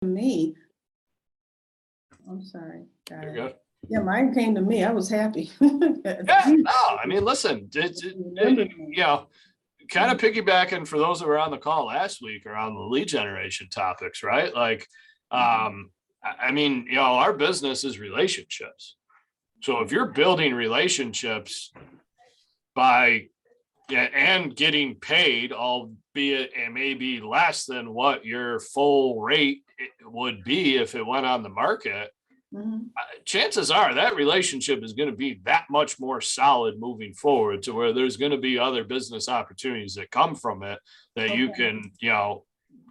me. I'm sorry. Got You're it. good. Yeah, mine came to me. I was happy. Yeah, no, I mean, listen, Remembered me. you know, kind of piggybacking for those that were on the call last week around the lead generation topics, right? Like, I mean, our business is relationships. So if you're building relationships by and getting paid, albeit it may be less than what your full rate would be if it went on the market, Mhm. chances are that relationship is going to be that much more solid moving forward to where there's going to be other business opportunities that come from it that you Okay. can,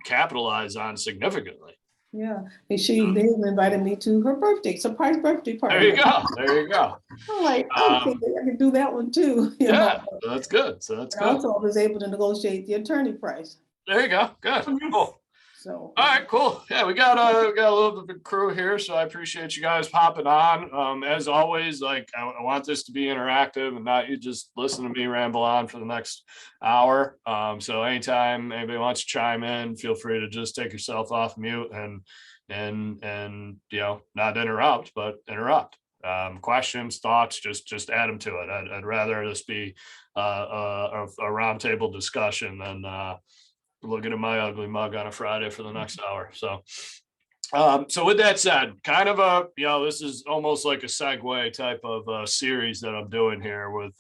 capitalize on significantly. Yeah, and they invited me to her birthday, surprise birthday There party. you go. There you go. I'm like, okay, I can do that one too. Yeah, that's good. So that's And good. also I was able to negotiate the attorney price. There you go. Good. Cool. So. All right, cool. Yeah, we got a little bit of a crew here, so I appreciate you guys popping on. As always, like I want this to be interactive and not you just listen to me ramble on for the next hour. So anytime anybody wants to chime in, feel free to just take yourself off mute and not interrupt, but interrupt. Questions, thoughts, just add them to it. I'd rather this be a roundtable discussion than looking at my ugly mug on a Friday for the next hour. So with that said, kind of this is almost like a segue type of series that I'm doing here with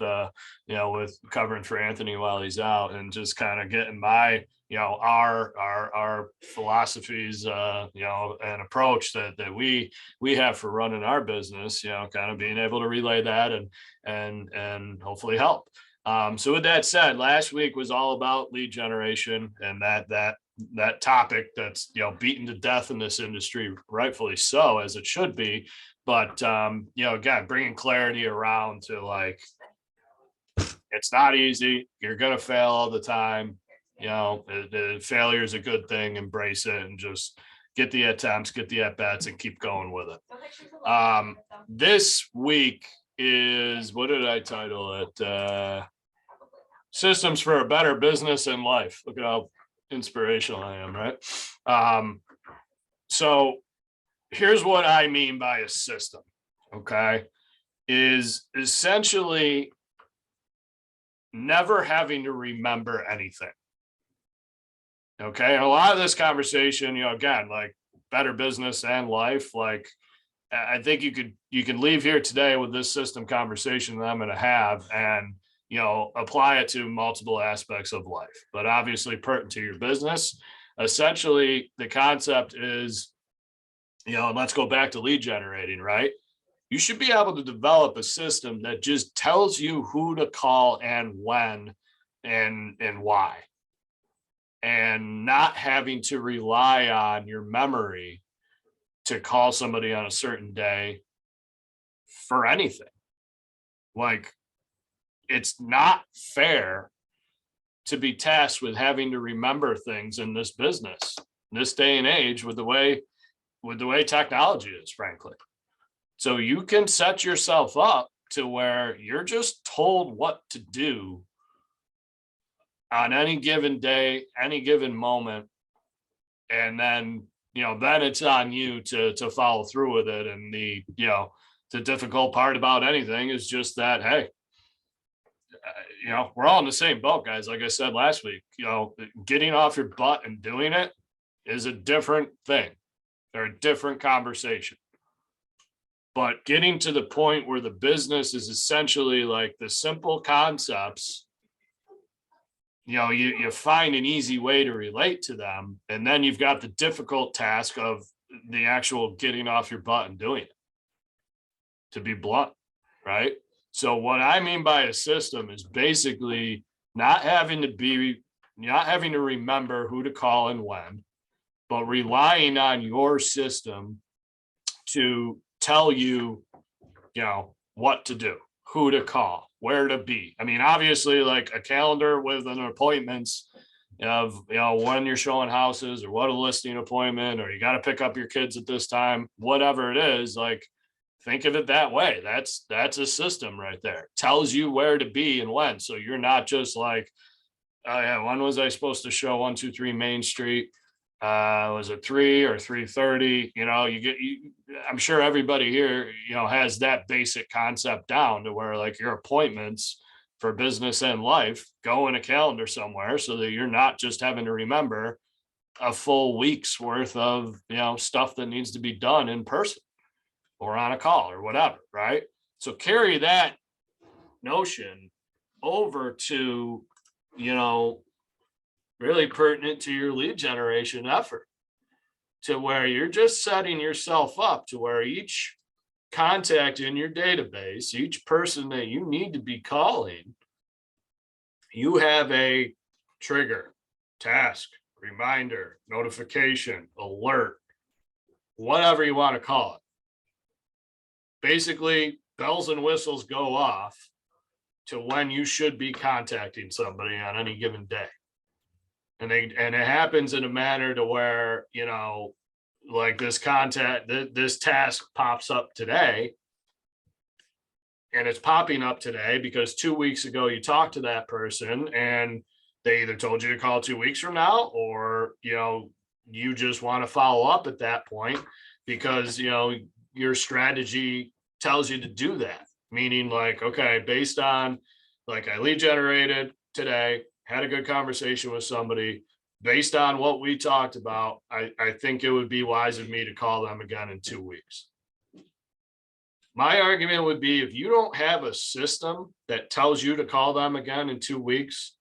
with covering for Anthony while he's out and just kind of getting my, our philosophies, and approach that we have for running our business, kind of being able to relay that and hopefully help. So with that said, last week was all about lead generation and that topic that's beaten to death in this industry, rightfully so, as it should be. But again, bringing clarity around to like it's not easy. You're gonna fail all the time. The failure is a good thing. Embrace it and just get the attempts, get the at bats, and keep going with it. This week is, what did I title it? Systems for a better business and life. Look at how inspirational I am, right? So here's what I mean by a system, okay? Is essentially never having to remember anything. Okay. And a lot of this conversation, again, like better business and life, like I think you can leave here today with this system conversation that I'm going to have and apply it to multiple aspects of life, but obviously pertinent to your business. Essentially, the concept is, let's go back to lead generating, right? You should be able to develop a system that just tells you who to call and when and why, and not having to rely on your memory to call somebody on a certain day for anything. Like, it's not fair to be tasked with having to remember things in this business, this day and age, with the way technology is, frankly. So you can set yourself up to where you're just told what to do on any given day, any given moment, and then then it's on you to follow through with it. And the difficult part about anything is just that, hey, we're all in the same boat, guys. Like I said last week, getting off your butt and doing it is a different thing. They're a different conversation. But getting to the point where the business is essentially like the simple concepts, you find an easy way to relate to them. And then you've got the difficult task of the actual getting off your butt and doing it, to be blunt, right? So what I mean by a system is basically not having to remember who to call and when, but relying on your system to tell you, what to do, who to call, where to be. I mean, obviously, like a calendar with an appointments of, when you're showing houses or what a listing appointment, or you got to pick up your kids at this time, whatever it is, like, think of it that way. That's a system right there. Tells you where to be and when. So you're not just like, oh yeah, when was I supposed to show 123 Main Street? was it 3 or 3:30? You know, I'm sure everybody here, you know, has that basic concept down to where like your appointments for business and life go in a calendar somewhere so that you're not just having to remember a full week's worth of, you know, stuff that needs to be done in person or on a call or whatever, right? So carry that notion over to, you know, really pertinent to your lead generation effort, to where you're just setting yourself up to where each contact in your database, each person that you need to be calling, you have a trigger, task, reminder, notification, alert, whatever you want to call it. Basically, bells and whistles go off to when you should be contacting somebody on any given day. And it happens in a manner to where, you know, like this task pops up today. And it's popping up today because 2 weeks ago you talked to that person and they either told you to call 2 weeks from now, or, you know, you just want to follow up at that point because, you know, your strategy tells you to do that. Meaning like, okay, based on like I lead generated today, had a good conversation with somebody, based on what we talked about, I think it would be wise of me to call them again in 2 weeks. My argument would be if you don't have a system that tells you to call them again in 2 weeks,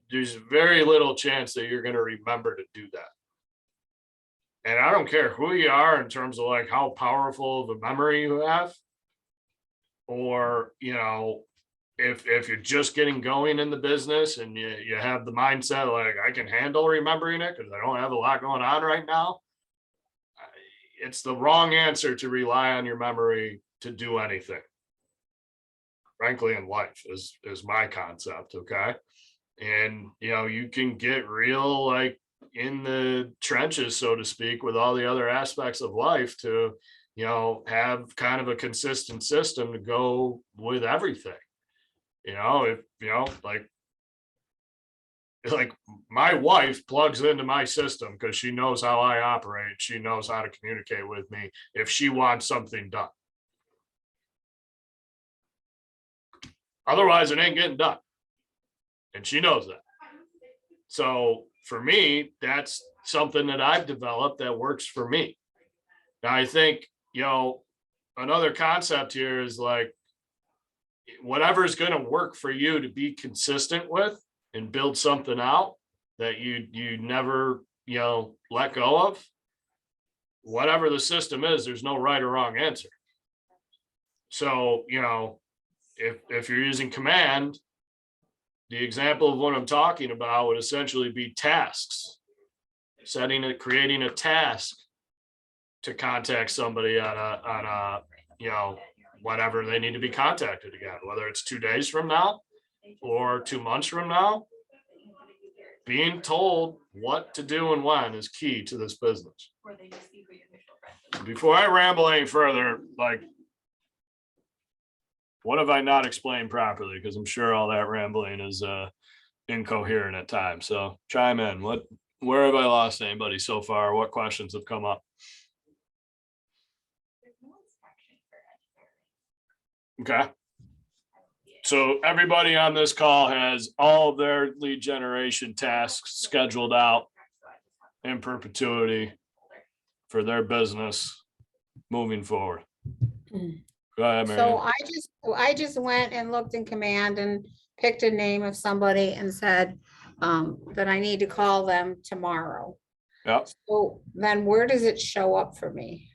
there's very little chance that you're going to remember to do that. And I don't care who you are in terms of like how powerful of a memory you have, or, you know, if you're just getting going in the business and you have the mindset like I can handle remembering it because I don't have a lot going on right now, it's the wrong answer to rely on your memory to do anything. Frankly, in life is my concept. Okay. And, you know, you can get real like in the trenches, so to speak, with all the other aspects of life to, you know, have kind of a consistent system to go with everything. You know, if, you know, like my wife plugs into my system because she knows how I operate. She knows how to communicate with me if she wants something done. Otherwise, it ain't getting done. And she knows that. So for me, that's something that I've developed that works for me. Now, I think, you know, another concept here is like, whatever is going to work for you to be consistent with and build something out that you never, you know, let go of, whatever the system is, there's no right or wrong answer. So, you know, if you're using command, the example of what I'm talking about would essentially be tasks, creating a task to contact somebody on a, you know, whatever they need to be contacted again, whether it's 2 days from now or 2 months from now. Being told what to do and when is key to this business. Before I ramble any further, like, what have I not explained properly? Because I'm sure all that rambling is incoherent at times. So chime in. Where have I lost anybody so far? What questions have come up? Okay. So everybody on this call has all of their lead generation tasks scheduled out in perpetuity for their business moving forward. Go ahead, Mary. So I just went and looked in command and picked a name of somebody and said that I need to call them tomorrow. Yep. So then where does it show up for me?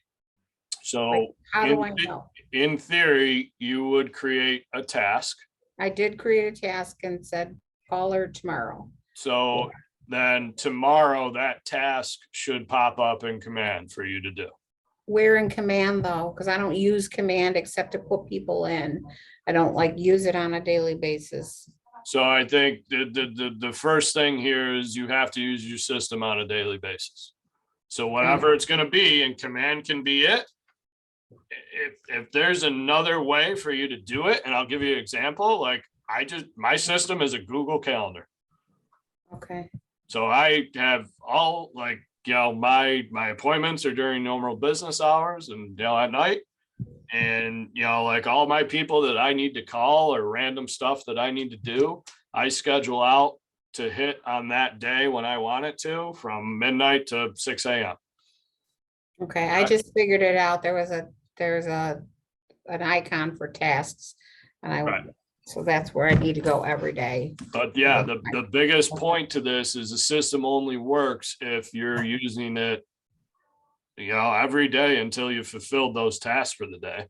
So Like, how do I know? in theory, you would create a task. I did create a task and said, call her tomorrow. So then tomorrow that task should pop up in command for you to do. Where in command though? Because I don't use command except to put people in. I don't like use it on a daily basis. So I think the first thing here is you have to use your system on a daily basis. So whatever it's going to be, and command can be it. If there's another way for you to do it, and I'll give you an example, like my system is a Google Calendar. Okay. So I have all like, my appointments are during normal business hours and, at night. And, like all my people that I need to call or random stuff that I need to do, I schedule out to hit on that day when I want it to, from midnight to 6 a.m. Okay, I just figured it out. There's an icon for tasks. And Right. so that's where I need to go every day. But yeah, the biggest point to this is the system only works if you're using it, every day until you've fulfilled those tasks for the day.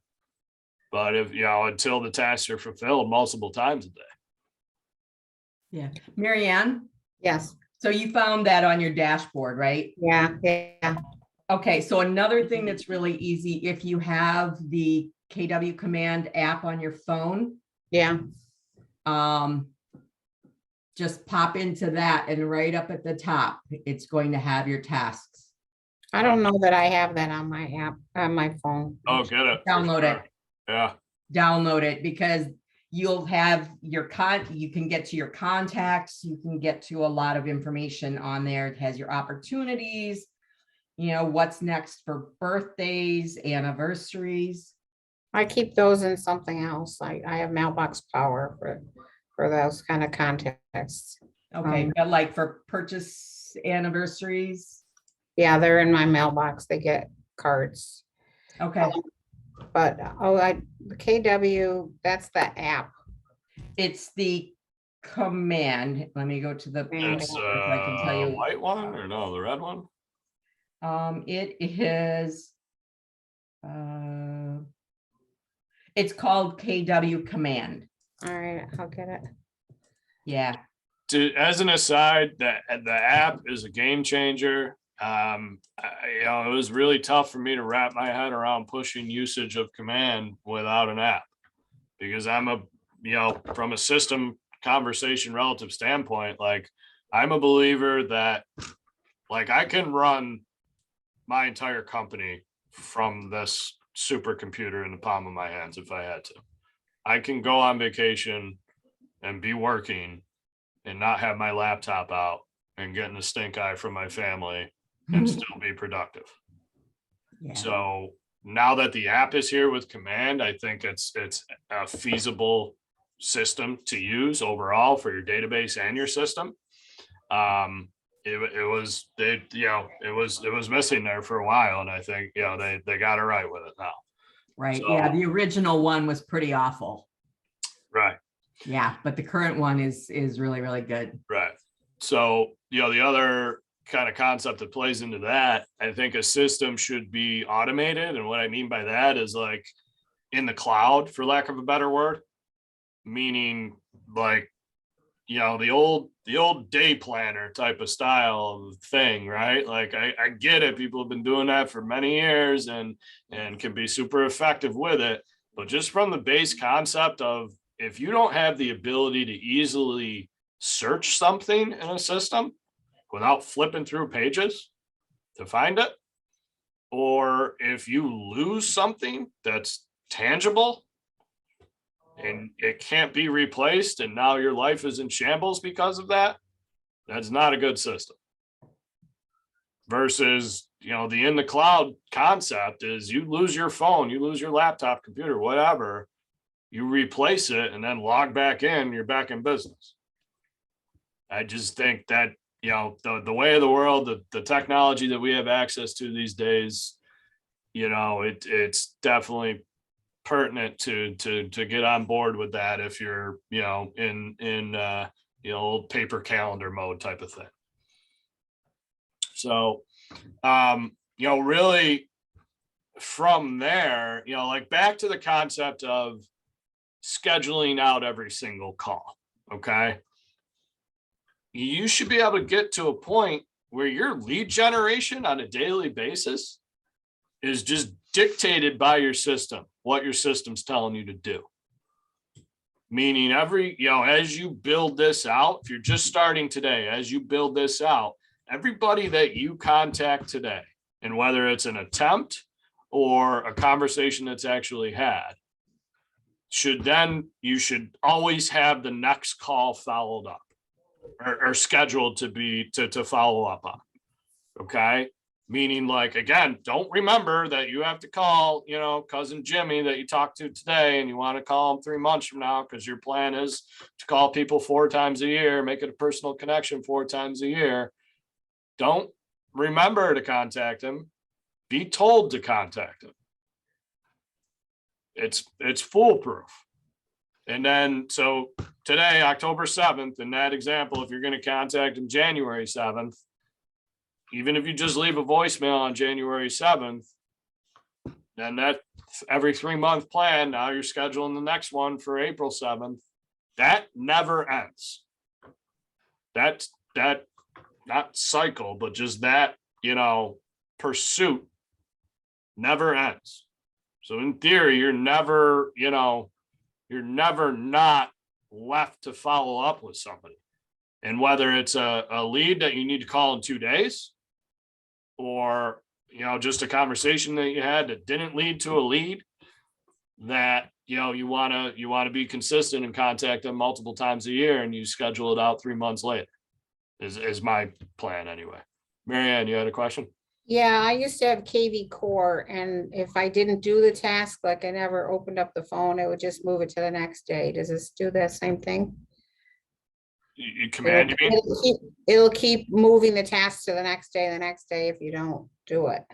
But if, until the tasks are fulfilled multiple times a day. Yeah. Mary Ann, Yes, so you found that on your dashboard, right? yeah. Okay, so another thing that's really easy, if you have the KW Command app on your phone, Yeah, just pop into that and right up at the top, it's going to have your tasks. I don't know that I have that on my app, on my phone. Oh, get it. Download it. Yeah. Download it, because you'll have you can get to your contacts, you can get to a lot of information on there. It has your opportunities, what's next for birthdays, anniversaries. I keep those in something else. I have Mailbox Power for those kind of contacts. Okay, but like for purchase anniversaries. Yeah, they're in my mailbox. They get cards. Okay, But, the KW, that's the app. it's the command. Let me go to the. It's I can tell you. white one or no, the red one? It is. It's called KW Command. All right, I'll get it. Yeah. As an aside, the app is a game changer. It was really tough for me to wrap my head around pushing usage of command without an app, because I'm from a system conversation relative standpoint, like I'm a believer that like I can run my entire company from this supercomputer in the palm of my hands if I had to. I can go on vacation and be working and not have my laptop out and getting a stink eye from my family and still be productive. Yeah. So now that the app is here with command, I think it's a feasible system to use overall for your database and your system. It was missing there for a while, and I think they got it right with it now. Right. So- Yeah. The original one was pretty awful. Right. Yeah. But the current one is really, really good. Right. So, the other kind of concept that plays into that, I think a system should be automated. And what I mean by that is like in the cloud, for lack of a better word, meaning like, the old day planner type of style of thing, right? Like I get it. People have been doing that for many years and can be super effective with it. But just from the base concept of, if you don't have the ability to easily search something in a system without flipping through pages to find it, or if you lose something that's tangible and it can't be replaced and now your life is in shambles because of that, that's not a good system. Versus, the in the cloud concept is you lose your phone, you lose your laptop, computer, whatever, you replace it and then log back in, you're back in business. I just think that, the way of the world, the technology that we have access to these days, it's definitely pertinent to get on board with that if you're, in old paper calendar mode type of thing. So, really from there, like back to the concept of scheduling out every single call. Okay. You should be able to get to a point where your lead generation on a daily basis is just dictated by your system, what your system's telling you to do. Meaning as you build this out, if you're just starting today, as you build this out, everybody that you contact today, and whether it's an attempt or a conversation that's actually had, you should always have the next call followed up. are scheduled to be, to follow up on. Okay? Meaning like, again, don't remember that you have to call, cousin Jimmy that you talked to today and you want to call him 3 months from now because your plan is to call people 4 times a year, make it a personal connection 4 times a year. Don't remember to contact him. Be told to contact him. It's foolproof. And then, so today, October 7th, in that example, if you're going to contact him January 7th, even if you just leave a voicemail on January 7th, then that every 3-month plan, now you're scheduling the next one for April 7th. That never ends. That not cycle, but just that, pursuit never ends. So in theory, you're never not left to follow up with somebody. And whether it's a lead that you need to call in 2 days, or, just a conversation that you had that didn't lead to a lead, that, you want to be consistent and contact them multiple times a year, and you schedule it out 3 months later is my plan anyway. Marianne, you had a question? Yeah, I used to have KV Core, and if I didn't do the task, like I never opened up the phone, it would just move it to the next day. Does this do that same thing? You command, you mean? It'll keep moving the task to the next day if you don't do it.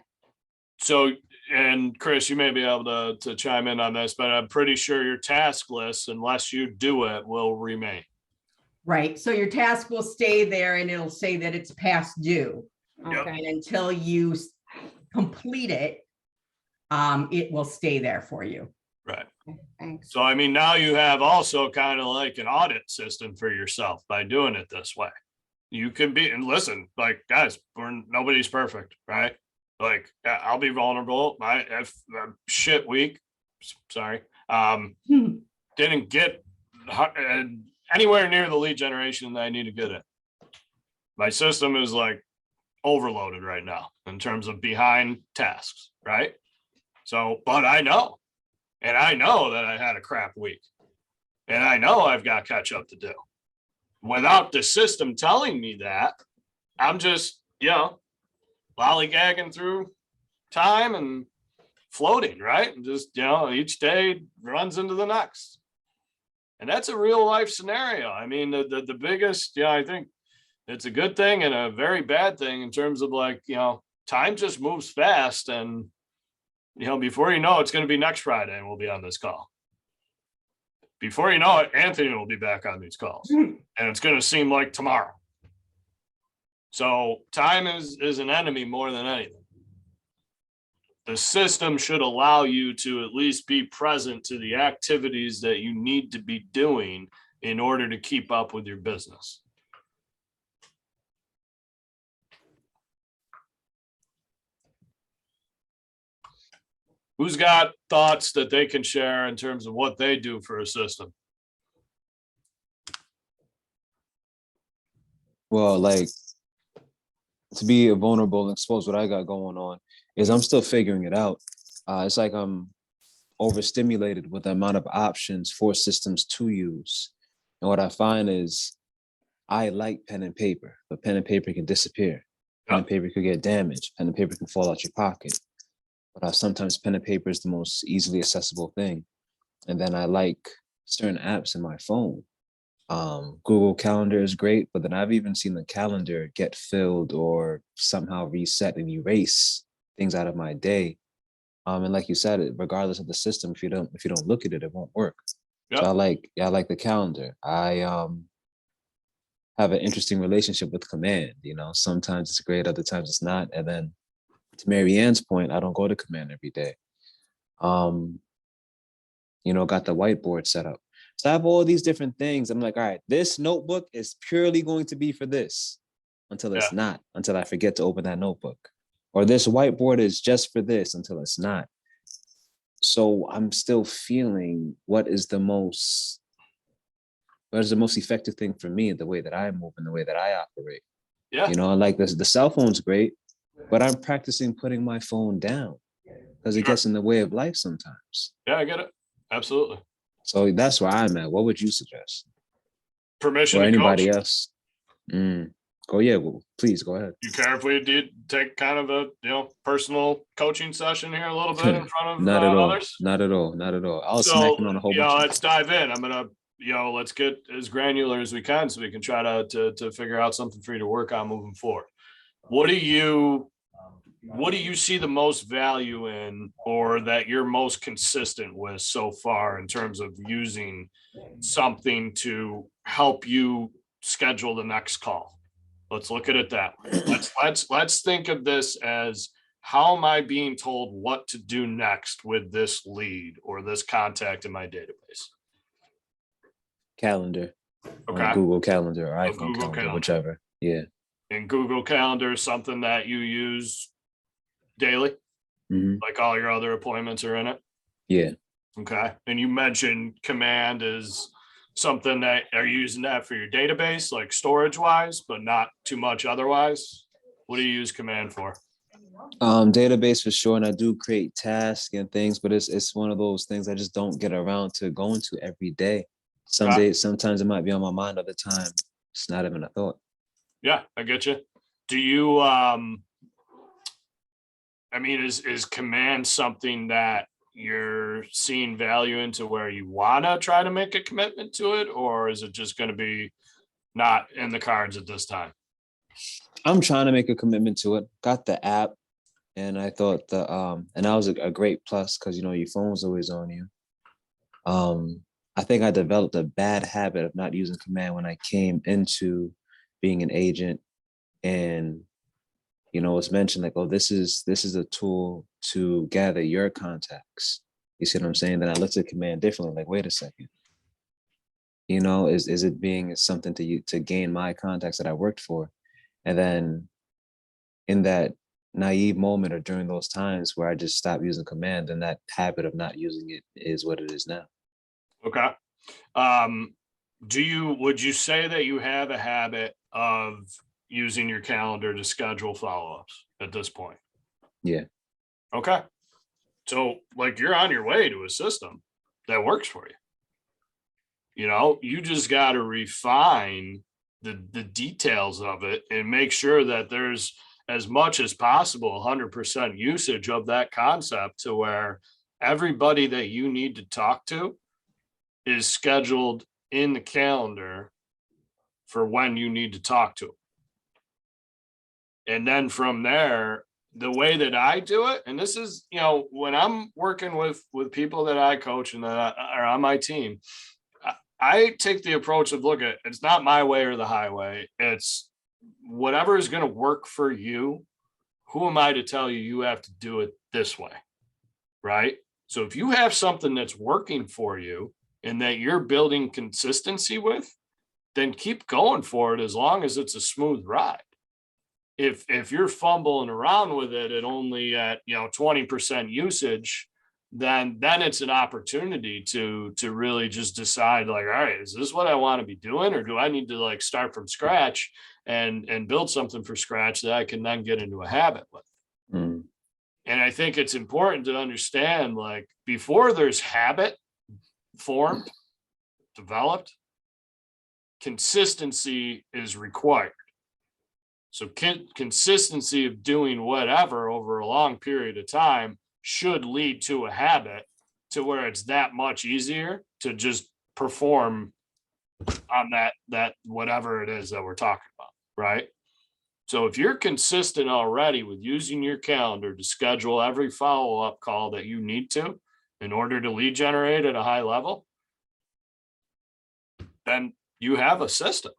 So, and Chris, you may be able to chime in on this, but I'm pretty sure your task list, unless you do it, will remain. Right. So your task will stay there and it'll say that it's past due. Yep. Okay, And until you complete it, it will stay there for you. Right. thanks. So, I mean, now you have also kind of like an audit system for yourself by doing it this way. You can be, and listen, like, guys, nobody's perfect, right? Like, I'll be vulnerable. If shit week, sorry, didn't get anywhere near the lead generation that I need to get it. My system is like overloaded right now in terms of behind tasks, right? So, but I know that I had a crap week, and I know I've got catch up to do. Without the system telling me that, I'm just, lollygagging through time and floating, right? And just, each day runs into the next. And that's a real life scenario. I mean, the biggest, I think it's a good thing and a very bad thing in terms of like, time just moves fast, and, before you know, it's going to be next Friday and we'll be on this call. Before you know it, Anthony will be back on these calls, and it's going to seem like tomorrow. So time is an enemy more than anything. The system should allow you to at least be present to the activities that you need to be doing in order to keep up with your business. Who's got thoughts that they can share in terms of what they do for a system? Well, like, to be vulnerable and expose what I got going on is I'm still figuring it out. It's like I'm overstimulated with the amount of options for systems to use. And what I find is I like pen and paper, but pen and paper can disappear. Pen and paper could get damaged. Pen and paper can fall out your pocket. But sometimes pen and paper is the most easily accessible thing. And then I like certain apps in my phone. Google Calendar is great, but then I've even seen the calendar get filled or somehow reset and erase things out of my day. And like you said, regardless of the system, if you don't look at it, it won't work. Yep. So I like the calendar. I have an interesting relationship with Command. Sometimes it's great, other times it's not. And then to Mary Ann's point, I don't go to Command every day. Got the whiteboard set up. So I have all these different things. I'm like, all right, this notebook is purely going to be for this until it's not, until I forget to open that notebook. Or this whiteboard is just for this until it's not. So I'm still feeling what is the most effective thing for me, the way that I move and the way that I operate. Yeah. Like this, the cell phone's great, but I'm practicing putting my phone down because it gets in the way of life sometimes. Yeah, I get it. Absolutely. So that's where I'm at. What would you suggest? Permission or to anybody coach. else? Oh yeah, well, please go ahead. You care if we did take kind of a, personal coaching session here a little bit in front of Not at all. others? Not at all. Not at all. I was So, smacking on a whole bunch. let's dive in. I'm gonna, let's get as granular as we can so we can try to figure out something for you to work on moving forward. What do you see the most value in, or that you're most consistent with so far in terms of using something to help you schedule the next call? Let's look at it that way. Let's think of this as, how am I being told what to do next with this lead or this contact in my database? Calendar. Okay. On Google Calendar or On iPhone Google Calendar, Calendar. whichever. Yeah. And Google Calendar is something that you use daily, Hmm. like all your other appointments are in it. Yeah. Okay. And you mentioned Command is something that, are you using that for your database, like storage wise, but not too much otherwise? What do you use Command for? Database for sure, and I do create tasks and things, but it's one of those things I just don't get around to going to every day. Some Okay. days, sometimes it might be on my mind, other time it's not even a thought. Yeah, I get you. Do you, is Command something that you're seeing value into where you want to try to make a commitment to it, or is it just going to be not in the cards at this time? I'm trying to make a commitment to it. Got the app, and I thought and that was a great plus because your phone's always on you. I think I developed a bad habit of not using Command when I came into being an agent, and it's mentioned like, oh, this is a tool to gather your contacts. You see what I'm saying? Then I looked at Command differently. Like, wait a second. Is it being something to gain my contacts that I worked for? And then in that naive moment or during those times where I just stopped using Command, and that habit of not using it is what it is now. Okay. Would you say that you have a habit of using your calendar to schedule follow-ups at this point? Yeah. Okay. So like, you're on your way to a system that works for you. You just got to refine the details of it and make sure that there's, as much as possible, 100% usage of that concept, to where everybody that you need to talk to is scheduled in the calendar for when you need to talk to them. And then from there, the way that I do it, and this is, when I'm working with people that I coach and that are on my team, I take the approach of, look, it's not my way or the highway. It's whatever is going to work for you. Who am I to tell you have to do it this way? Right? So if you have something that's working for you and that you're building consistency with, then keep going for it, as long as it's a smooth ride. If you're fumbling around with it at only at 20% usage, then it's an opportunity to really just decide, like, all right, is this what I want to be doing, or do I need to like start from scratch and build something from scratch that I can then get into a habit with? Mm. And I think it's important to understand, like, before there's habit formed, developed, consistency is required. So consistency of doing whatever over a long period of time should lead to a habit, to where it's that much easier to just perform on that whatever it is that we're talking about, right? So if you're consistent already with using your calendar to schedule every follow-up call that you need to in order to lead generate at a high level, then you have a system.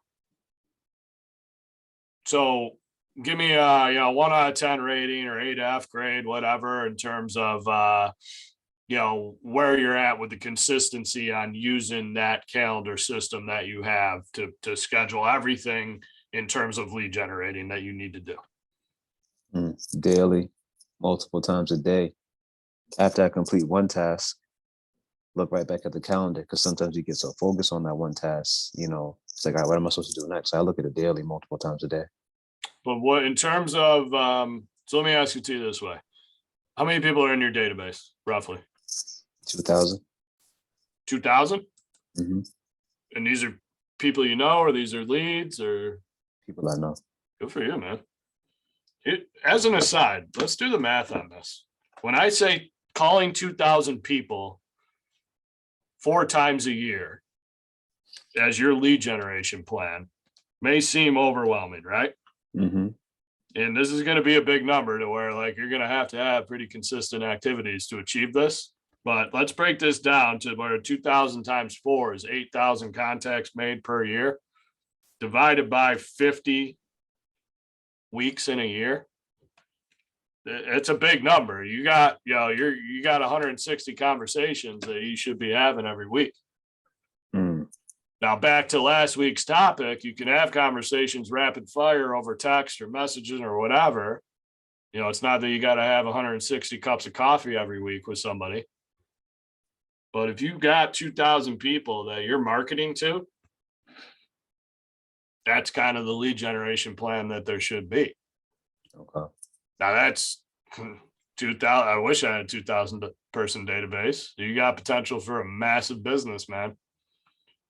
So give me a 1 out of 10 rating or 8F grade, whatever, in terms of where you're at with the consistency on using that calendar system that you have to schedule everything in terms of lead generating that you need to do. Daily, multiple times a day. After I complete one task, look right back at the calendar, because sometimes you get so focused on that one task, it's like, all right, what am I supposed to do next? So I look at it daily, multiple times a day. But what, in terms of, so let me ask you this way. How many people are in your database, roughly? 2,000. 2,000? Mm-hmm. And these are people or these are leads, or? people I know. Good for you, man. As an aside, let's do the math on this. When I say calling 2,000 people 4 times a year as your lead generation plan may seem overwhelming, right? Mm-hmm. And this is going to be a big number to where like you're going to have pretty consistent activities to achieve this. But let's break this down to where 2,000 times 4 is 8,000 contacts made per year, divided by 50 weeks in a year. It's a big number. You got, you got 160 conversations that you should be having every week. Mm. Now, back to last week's topic, you can have conversations rapid fire over text or messaging or whatever. It's not that you got to have 160 cups of coffee every week with somebody. But if you've got 2,000 people that you're marketing to, that's kind of the lead generation plan that there should be. Okay. Now that's 2,000. I wish I had a 2,000 person database. You got potential for a massive business, man.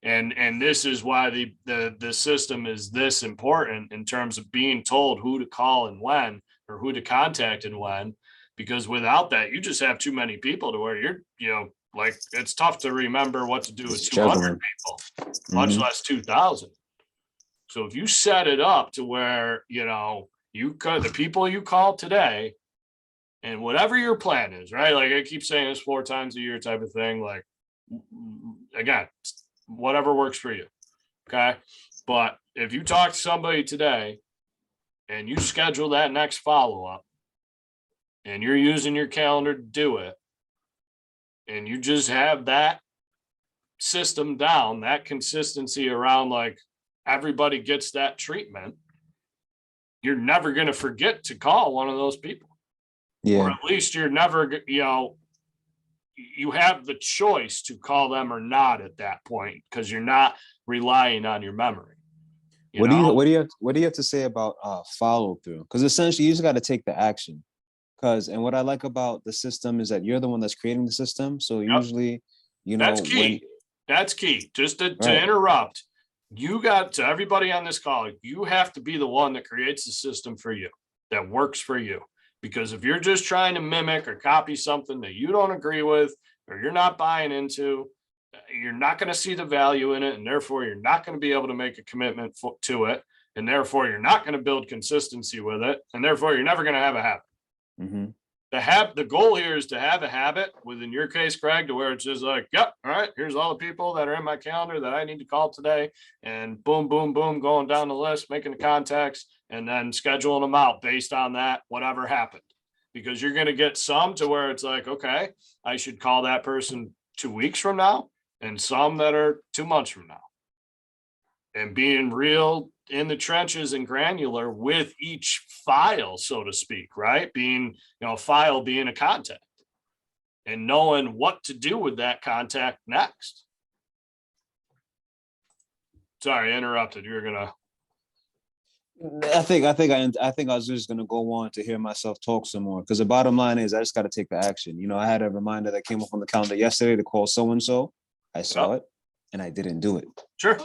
And this is why the system is this important in terms of being told who to call and when, or who to contact and when, because without that, you just have too many people to where you're, like it's tough to remember what to do with 200 people, much Mhm. less 2,000. So if you set it up to where, you could, the people you call today and whatever your plan is, right? Like I keep saying this 4 times a year type of thing, like again, whatever works for you. Okay. But if you talk to somebody today and you schedule that next follow-up and you're using your calendar to do it, and you just have that system down, that consistency around like everybody gets that treatment, you're never going to forget to call one of those people. Or Yeah. at least you're never, you have the choice to call them or not at that point because you're not relying on your memory. What do you have to say about follow through? Because essentially you just got to take the action. And what I like about the system is that you're the one that's creating the system. So Yep. usually, That's key. That's key. Just to Right. interrupt, you got to everybody on this call, you have to be the one that creates the system for you that works for you. Because if you're just trying to mimic or copy something that you don't agree with, or you're not buying into, you're not going to see the value in it. And therefore you're not going to be able to make a commitment to it. And therefore you're not going to build consistency with it. And therefore you're never going to have a habit. Mm-hmm. The goal here is to have a habit within your case, Craig, to where it's just like, yep, all right, here's all the people that are in my calendar that I need to call today, and boom, boom, boom, going down the list, making the contacts, and then scheduling them out based on that, whatever happened. Because you're going to get some to where it's like, okay, I should call that person 2 weeks from now, and some that are 2 months from now. And being real in the trenches and granular with each file, so to speak, right? Being, file being a contact and knowing what to do with that contact next. Sorry, I interrupted. You're gonna. I think I was just gonna go on to hear myself talk some more, because the bottom line is I just got to take the action. I had a reminder that came up on the calendar yesterday to call so and so. I saw it and I didn't do it. Sure.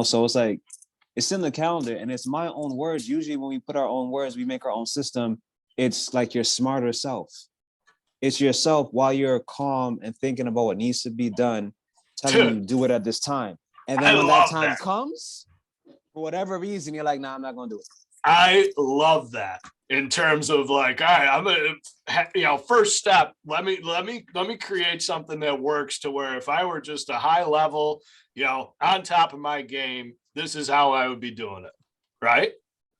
So it's like it's in the calendar and it's my own words. Usually when we put our own words, we make our own system. It's like your smarter self. It's yourself while you're calm and thinking about what needs to be done, telling you do it at this time. And then when that time comes, for whatever reason, you're like, nah, I'm not gonna do it. I love that in terms of like, all right, I'm gonna, first step, let me create something that works to where if I were just a high level, on top of my game, this is how I would be doing it. Right.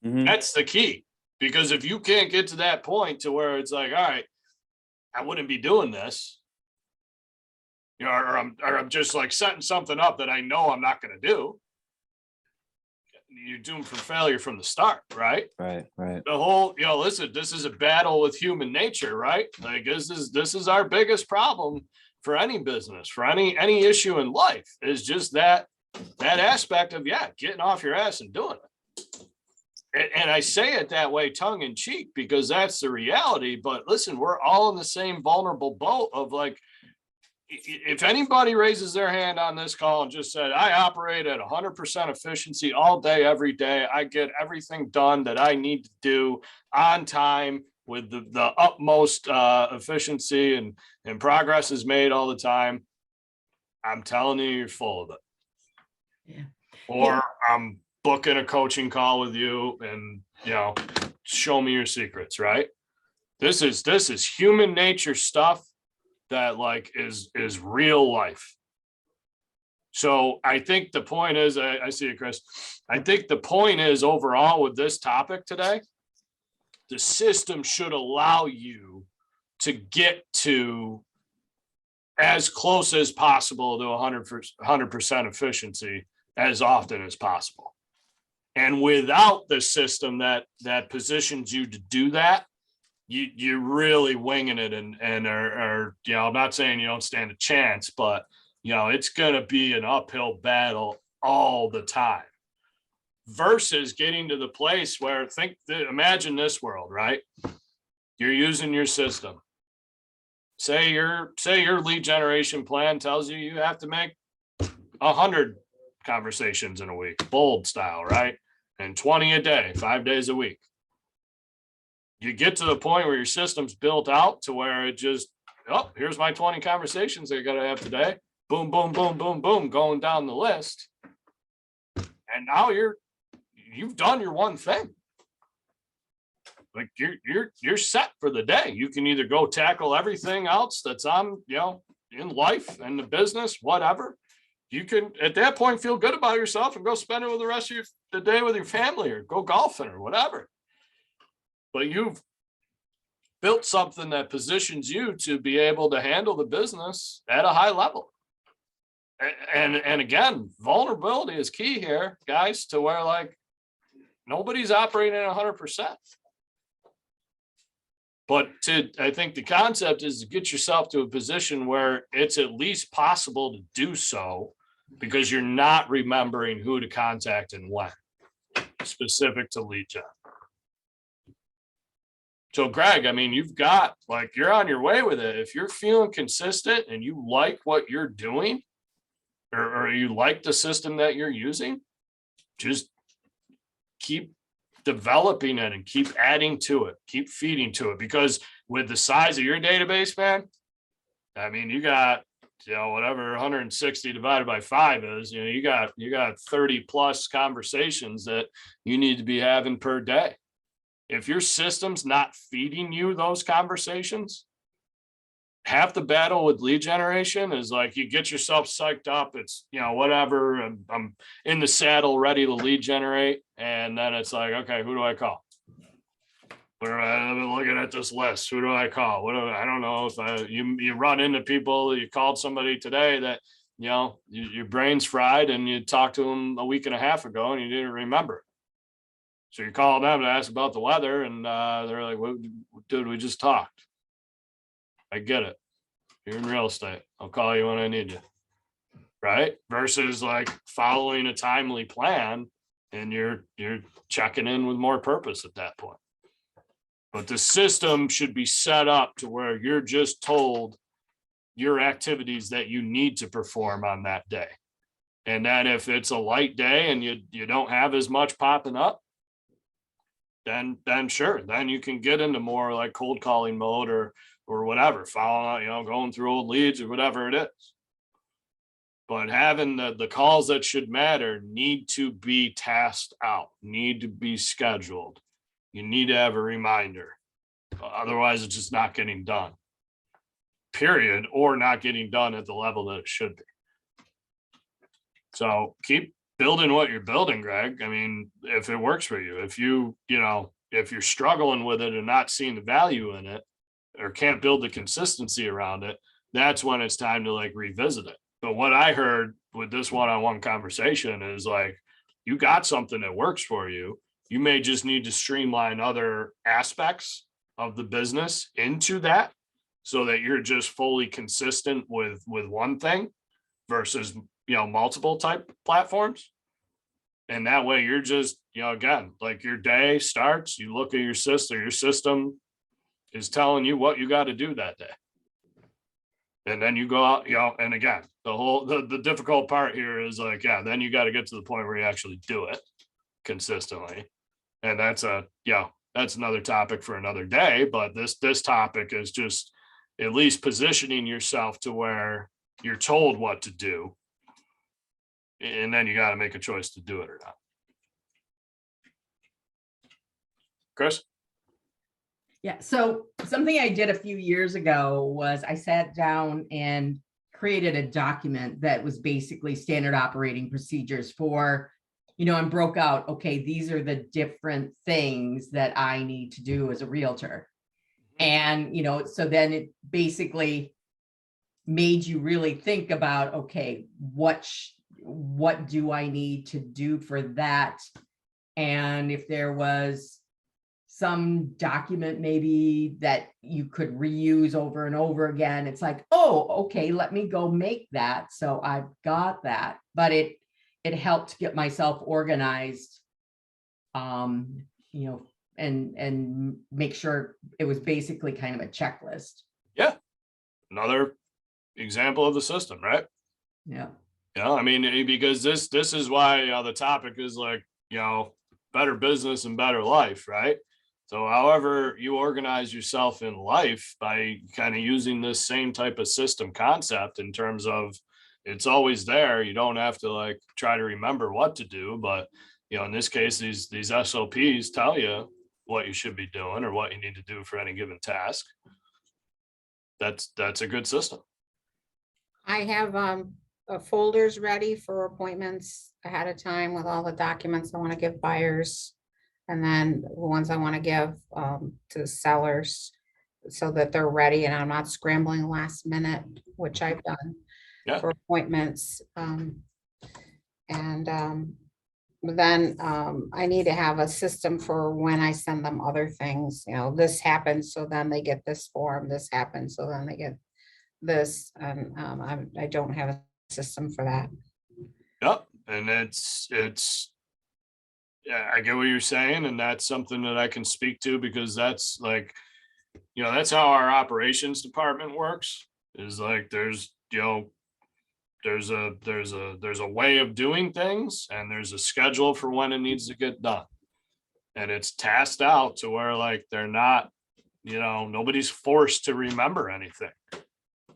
Mm-hmm. That's the key, because if you can't get to that point to where it's like, all right, I wouldn't be doing this, or I'm just like setting something up that I know I'm not going to do. You're doomed for failure from the start, right? Right. The whole, listen, this is a battle with human nature, right? Like this is our biggest problem for any business, for any issue in life, is just that aspect of getting off your ass and doing it. And I say it that way tongue in cheek because that's the reality. But listen, we're all in the same vulnerable boat of like, if anybody raises their hand on this call and just said, I operate at 100% efficiency all day, every day, I get everything done that I need to do on time with the utmost efficiency and progress is made all the time, I'm telling you, you're full of it. Yeah. Or I'm booking a coaching call with you and, show me your secrets, right? This is human nature stuff that like is real life. So I think the point is, I see it, Chris. I think the point is overall with this topic today, the system should allow you to get to as close as possible to 100% efficiency as often as possible. And without the system that positions you to do that, you're really winging it and are, I'm not saying you don't stand a chance, but it's going to be an uphill battle all the time versus getting to the place where imagine this world, right? You're using your system. Say your lead generation plan tells you have to make 100 conversations in a week, bold style, right? And 20 a day, 5 days a week. You get to the point where your system's built out to where it just, here's my 20 conversations I got to have today. Boom, boom, boom, boom, boom, going down the list. And now you've done your one thing. Like you're set for the day. You can either go tackle everything else that's on, in life and the business, whatever. You can at that point feel good about yourself and go spend it with the rest of the day with your family or go golfing or whatever. But you've built something that positions you to be able to handle the business at a high level. And again, vulnerability is key here, guys, to where like nobody's operating at 100%. But I think the concept is to get yourself to a position where it's at least possible to do so because you're not remembering who to contact and when, specific to lead gen. So Greg, I mean, you're on your way with it. If you're feeling consistent and you like what you're doing or you like the system that you're using, just keep developing it and keep adding to it, keep feeding to it, because with the size of your database, man, I mean, you got, whatever 160 divided by 5 is, you got 30 plus conversations that you need to be having per day. If your system's not feeding you those conversations, half the battle with lead generation is like you get yourself psyched up. It's, whatever, I'm in the saddle, ready to lead generate. And then it's like, okay, who do I call? I'm looking at this list. Who do I call? I don't know if you run into people, you called somebody today that, your brain's fried and you talked to them a week and a half ago and you didn't remember. So you call them to ask about the weather and they're like, well, dude, we just talked. I get it. You're in real estate. I'll call you when I need you. Right? Versus like following a timely plan and you're checking in with more purpose at that point. But the system should be set up to where you're just told your activities that you need to perform on that day. And then if it's a light day and you don't have as much popping up, then sure, then you can get into more like cold calling mode or whatever, following, going through old leads or whatever it is. But having the calls that should matter need to be tasked out, need to be scheduled. You need to have a reminder. Otherwise, it's just not getting done, period, or not getting done at the level that it should be. So keep building what you're building, Greg. I mean, if it works for you, if if you're struggling with it and not seeing the value in it or can't build the consistency around it, that's when it's time to like revisit it. But what I heard with this one-on-one conversation is like, you got something that works for you. You may just need to streamline other aspects of the business into that so that you're just fully consistent with one thing versus, multiple type platforms. And that way you're just, again, like your day starts, you look at your system is telling you what you got to do that day. And then you go out, and again, the difficult part here is like, yeah, then you got to get to the point where you actually do it consistently. And that's another topic for another day. But this topic is just at least positioning yourself to where you're told what to do. And then you got to make a choice to do it or not. Chris? Yeah, so something I did a few years ago was I sat down and created a document that was basically standard operating procedures for, and broke out, okay, these are the different things that I need to do as a realtor. And, so then it basically made you really think about, okay, what do I need to do for that? And if there was some document maybe that you could reuse over and over again, it's like, oh, okay, let me go make that. So I've got that, but it helped get myself organized, and make sure it was basically kind of a checklist. Yeah. Another example of the system, right? Yeah. Yeah, I mean, because this is why the topic is like, better business and better life, right? So however you organize yourself in life by kind of using this same type of system concept in terms of it's always there. You don't have to like try to remember what to do, but in this case, these SOPs tell you what you should be doing or what you need to do for any given task. That's a good system. I have folders ready for appointments ahead of time with all the documents I want to give buyers. And then the ones I want to give to sellers so that they're ready and I'm not scrambling last minute, which I've done for appointments. Then I need to have a system for when I send them other things, this happens, so then they get this form, this happens, so then they get this. And I don't have a system for that. Yep. And it's yeah, I get what you're saying. And that's something that I can speak to because that's like, that's how our operations department works is like, there's a way of doing things and there's a schedule for when it needs to get done. And it's tasked out to where like, they're not, nobody's forced to remember anything.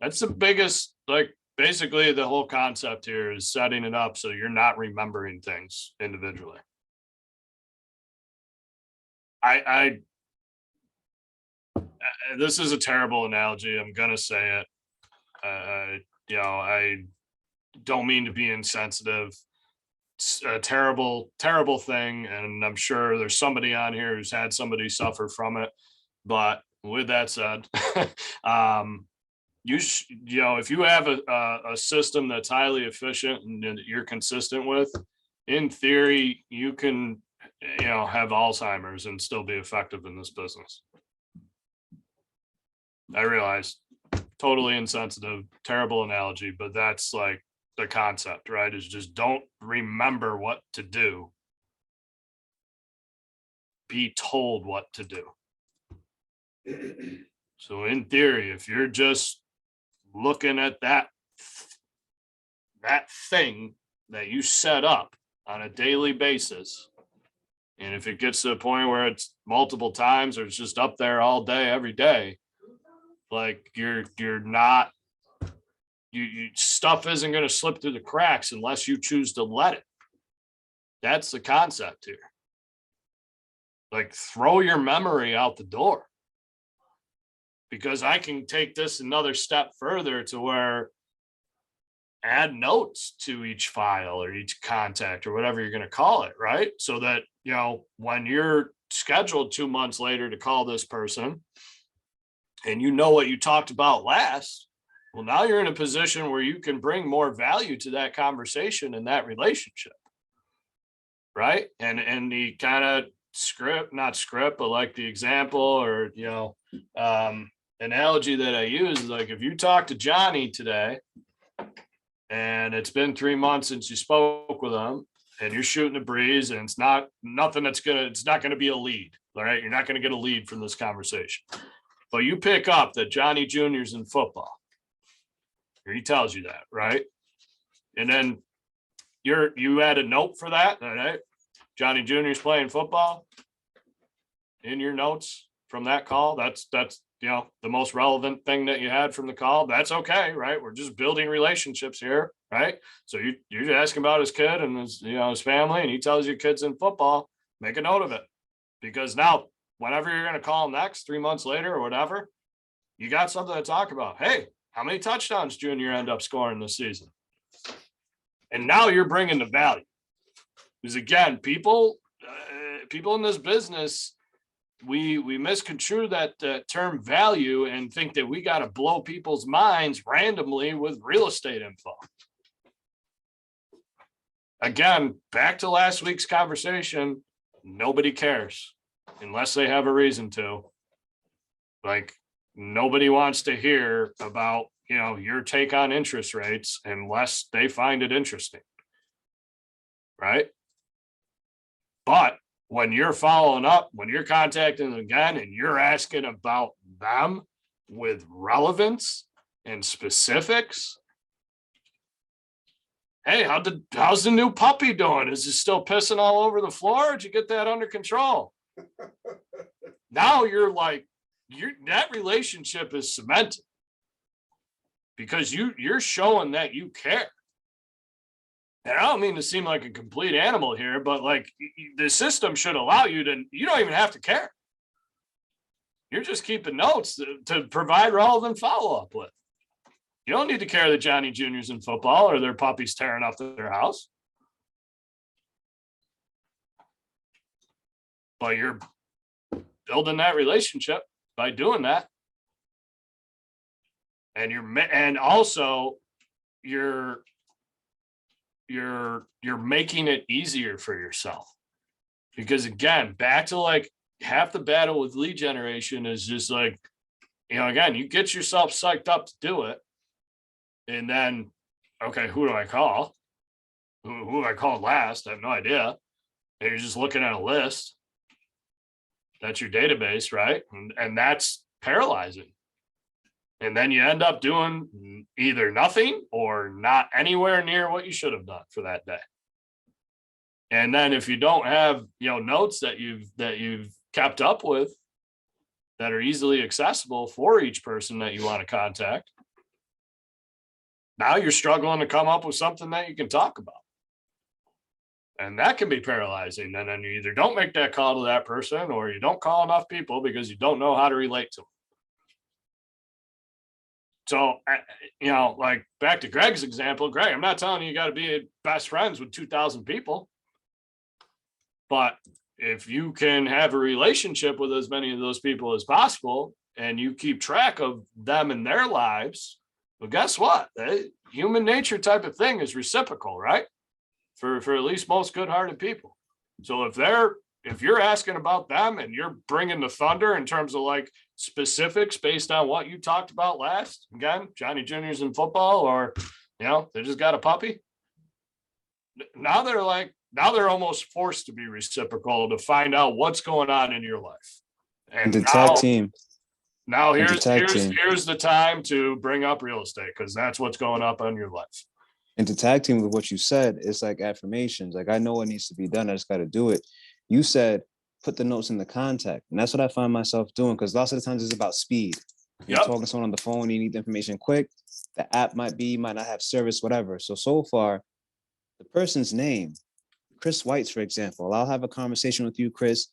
That's the biggest, like, basically the whole concept here is setting it up so you're not remembering things individually. This is a terrible analogy. I'm gonna say it. I don't mean to be insensitive. It's a terrible, terrible thing, and I'm sure there's somebody on here who's had somebody suffer from it. But with that said, if you have a system that's highly efficient and that you're consistent with, in theory, you can have Alzheimer's and still be effective in this business. I realize totally insensitive, terrible analogy, but that's like the concept, right? Is just don't remember what to do. Be told what to do. So in theory, if you're just looking at that thing that you set up on a daily basis, and if it gets to the point where it's multiple times or it's just up there all day, every day, like you're not, stuff isn't going to slip through the cracks unless you choose to let it. That's the concept here. Like throw your memory out the door. Because I can take this another step further to where add notes to each file or each contact or whatever you're going to call it, right? So that, when you're scheduled 2 months later to call this person and what you talked about last, well, now you're in a position where you can bring more value to that conversation and that relationship, right? And the kind of not script, but like the example or, analogy that I use is like, if you talk to Johnny today and it's been 3 months since you spoke with him and you're shooting a breeze and it's not going to be a lead. All right. You're not going to get a lead from this conversation, but you pick up that Johnny Jr.'s in football or he tells you that, right? And then you add a note for that, all right? Johnny Junior's playing football in your notes from that call. That's the most relevant thing that you had from the call. That's okay, right? We're just building relationships here, right? So you're asking about his kid and his family, and he tells you kid's in football. Make a note of it, because now whenever you're going to call him next, 3 months later or whatever, you got something to talk about. Hey, how many touchdowns Junior end up scoring this season? And now you're bringing the value. Because again, people in this business, we misconstrue that term value and think that we got to blow people's minds randomly with real estate info. Again, back to last week's conversation, nobody cares unless they have a reason to. Like, nobody wants to hear about, your take on interest rates unless they find it interesting. Right? But when you're following up, when you're contacting them again and you're asking about them with relevance and specifics, hey, how's the new puppy doing? Is it still pissing all over the floor? Did you get that under control? Now you're like, that relationship is cemented because you're showing that you care. And I don't mean to seem like a complete animal here, but like the system should allow you don't even have to care. You're just keeping notes to provide relevant follow-up with. You don't need to care that Johnny Junior's in football or their puppy's tearing up their house. But you're building that relationship by doing that. And also you're making it easier for yourself, because again, back to like half the battle with lead generation is just like, again, you get yourself psyched up to do it. And then, okay, who do I call? Who I called last? I have no idea. And you're just looking at a list. That's your database, right? And that's paralyzing. And then you end up doing either nothing or not anywhere near what you should have done for that day. And then if you don't have, notes that you've kept up with that are easily accessible for each person that you want to contact, now you're struggling to come up with something that you can talk about. And that can be paralyzing. And then you either don't make that call to that person or you don't call enough people because you don't know how to relate to them. So, like back to Greg's example, Greg, I'm not telling you got to be best friends with 2,000 people. But if you can have a relationship with as many of those people as possible and you keep track of them and their lives, well, guess what? Human nature type of thing is reciprocal, right? For at least most good-hearted people. So if you're asking about them and you're bringing the thunder in terms of like specifics based on what you talked about last, again, Johnny Junior's in football, or they just got a puppy. Now they're almost forced to be reciprocal to find out what's going on in your life. And the tag team. Now here's the time to bring up real estate, because that's what's going up on your life. And to tag team with what you said, it's like affirmations. Like, I know what needs to be done. I just got to do it. You said, put the notes in the contact. And that's what I find myself doing, because lots of the times it's about speed. You're talking to someone on the phone, you need the information quick. The app might not have service, whatever. So far, the person's name, Chris Whites, for example, I'll have a conversation with you, Chris,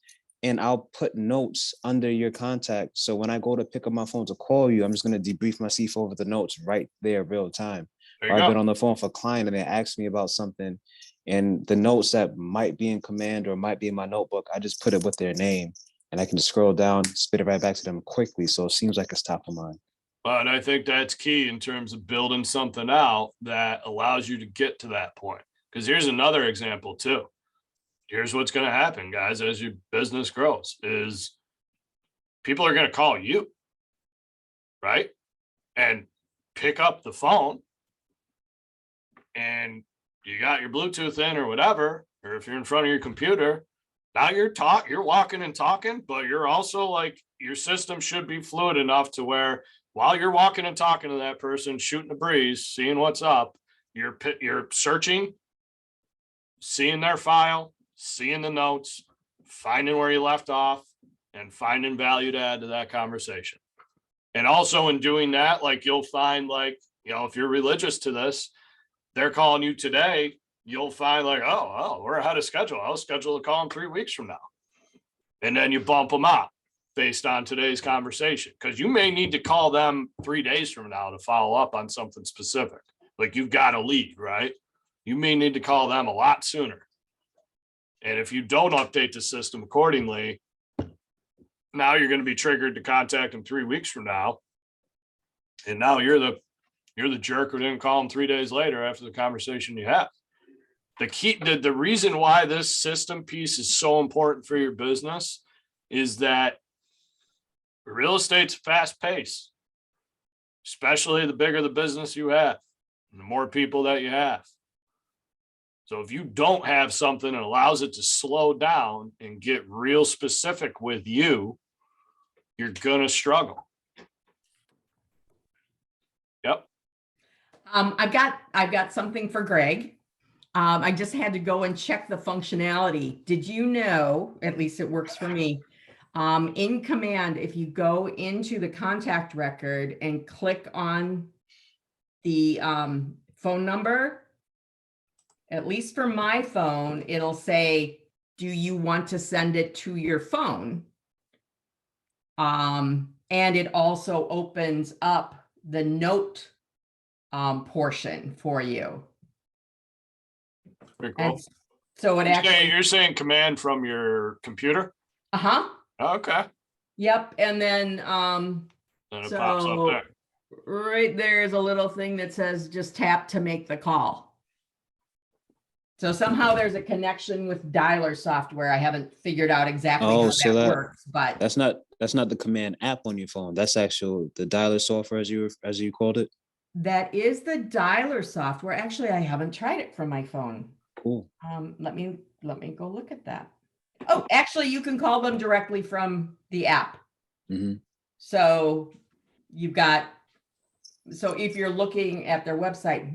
and I'll put notes under your contact. So when I go to pick up my phone to call you, I'm just going to debrief myself over the notes right there, real time. I've been on the phone for a client and they asked me about something, and the notes that might be in command or might be in my notebook, I just put it with their name and I can just scroll down, spit it right back to them quickly. So it seems like it's top of mind. But I think that's key in terms of building something out that allows you to get to that point. Because here's another example too. Here's what's going to happen, guys, as your business grows, is people are going to call you, right? And pick up the phone, and you got your Bluetooth in or whatever, or if you're in front of your computer, now you're walking and talking, but you're also like, your system should be fluid enough to where while you're walking and talking to that person, shooting the breeze, seeing what's up, you're searching, seeing their file, seeing the notes, finding where you left off, and finding value to add to that conversation. And also in doing that, like you'll find like, you know, if you're religious to this, they're calling you today, you'll find like, oh, we're ahead of schedule. I'll schedule a call in 3 weeks from now. And then you bump them up based on today's conversation, because you may need to call them 3 days from now to follow up on something specific. Like you've got a lead, right? You may need to call them a lot sooner. And if you don't update the system accordingly, now you're going to be triggered to contact them 3 weeks from now. And now you're the jerk who didn't call them 3 days later after the conversation you had. The reason why this system piece is so important for your business is that real estate's fast pace, especially the bigger the business you have, and the more people that you have. So if you don't have something that allows it to slow down and get real specific with you, you're gonna struggle. Yep. I've got something for Greg. I just had to go and check the functionality. Did you know, at least it works for me, in Command, if you go into the contact record and click on the phone number, at least for my phone, it'll say, do you want to send it to your phone? And it also opens up the note portion for you. Very cool. And so it actually, You're saying command from your computer? uh-huh, Okay. yep. And then, Then it pops up so there. right there's a little thing that says just tap to make the call. So somehow there's a connection with dialer software. I haven't figured out exactly Oh, how so that that- works, but That's not the command app on your phone. That's actual the dialer software as you called it. that is the dialer software. Actually, I haven't tried it from my phone. Cool. Let me go look at that. Oh, actually, you can call them directly from the app. Mhm. So you've got, so if you're looking at their website,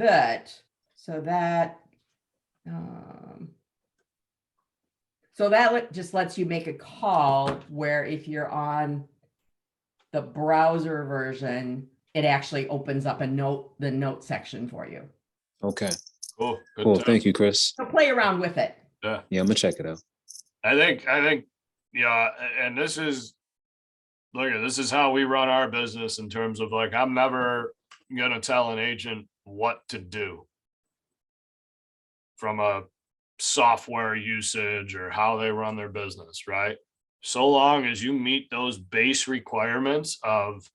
just lets you make a call where if you're on the browser version, it actually opens up the note section for you. Okay. Cool. Good Cool. tip. Thank you, Chris. So play around with it. Yeah. Yeah, I'm gonna check it out. I think, yeah, and this is how we run our business in terms of like, I'm never gonna tell an agent what to do from a software usage or how they run their business, right? So long as you meet those base requirements of,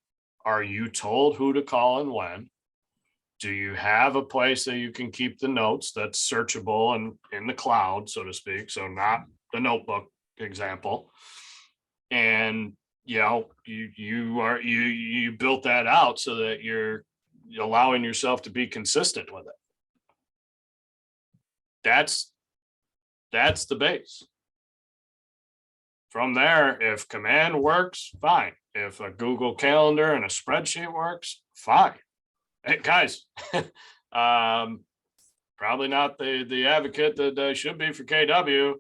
are you told who to call and when? Do you have a place that you can keep the notes that's searchable and in the cloud, so to speak? So not the notebook example. And you know, you built that out so that you're allowing yourself to be consistent with it. That's the base. From there, if command works, fine. If a Google Calendar and a spreadsheet works, fine. Hey, guys, probably not the advocate that I should be for KW.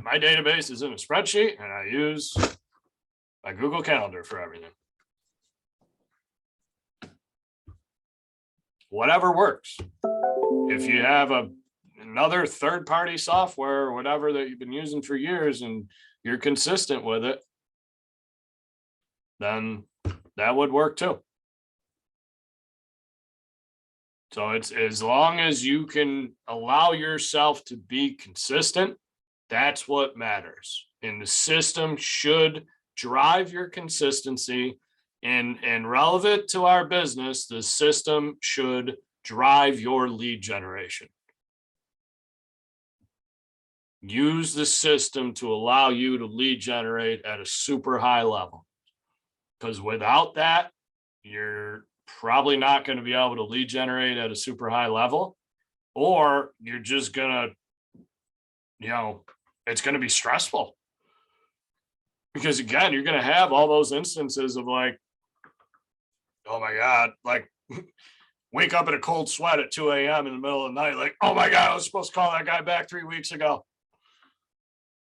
My database is in a spreadsheet and I use my Google Calendar for everything. Whatever works. If you have another third-party software or whatever that you've been using for years and you're consistent with it, then that would work too. So it's as long as you can allow yourself to be consistent, that's what matters. And the system should drive your consistency, and relevant to our business, the system should drive your lead generation. Use the system to allow you to lead generate at a super high level. Because without that, you're probably not going to be able to lead generate at a super high level, or you're just going to, it's going to be stressful. Because again, you're going to have all those instances of like, oh my God, like wake up in a cold sweat at 2 a.m. in the middle of the night, like, oh my God, I was supposed to call that guy back 3 weeks ago.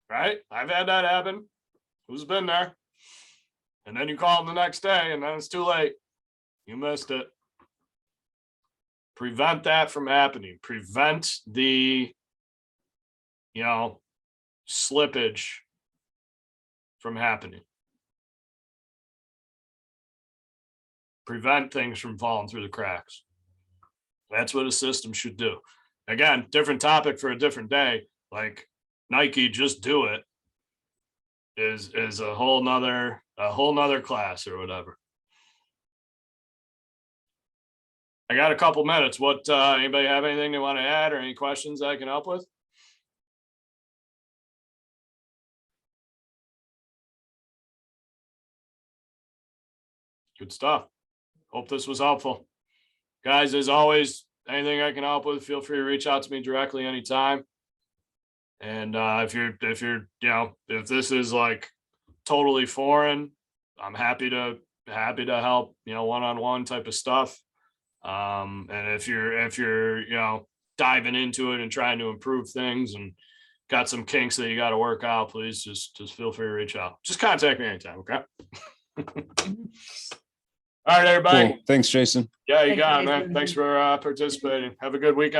Right? I've had that happen. Who's been there? And then you call him the next day and then it's too late. You missed it. Prevent that from happening. Prevent the, slippage from happening. Prevent things from falling through the cracks. That's what a system should do. Again, different topic for a different day. Like Nike, just do it is a whole nother class or whatever. I got a couple minutes. What, anybody have anything they want to add or any questions I can help with? Good stuff. Hope this was helpful. Guys, as always, anything I can help with, feel free to reach out to me directly anytime. And if if this is like totally foreign, I'm happy to help, one-on-one type of stuff. And if you're diving into it and trying to improve things and got some kinks that you got to work out, please just feel free to reach out. Just contact me anytime, okay? All right, everybody. Cool. Thanks, Jason. Yeah, you Thanks, got it, man. Jason. Thanks for participating. Have a good weekend.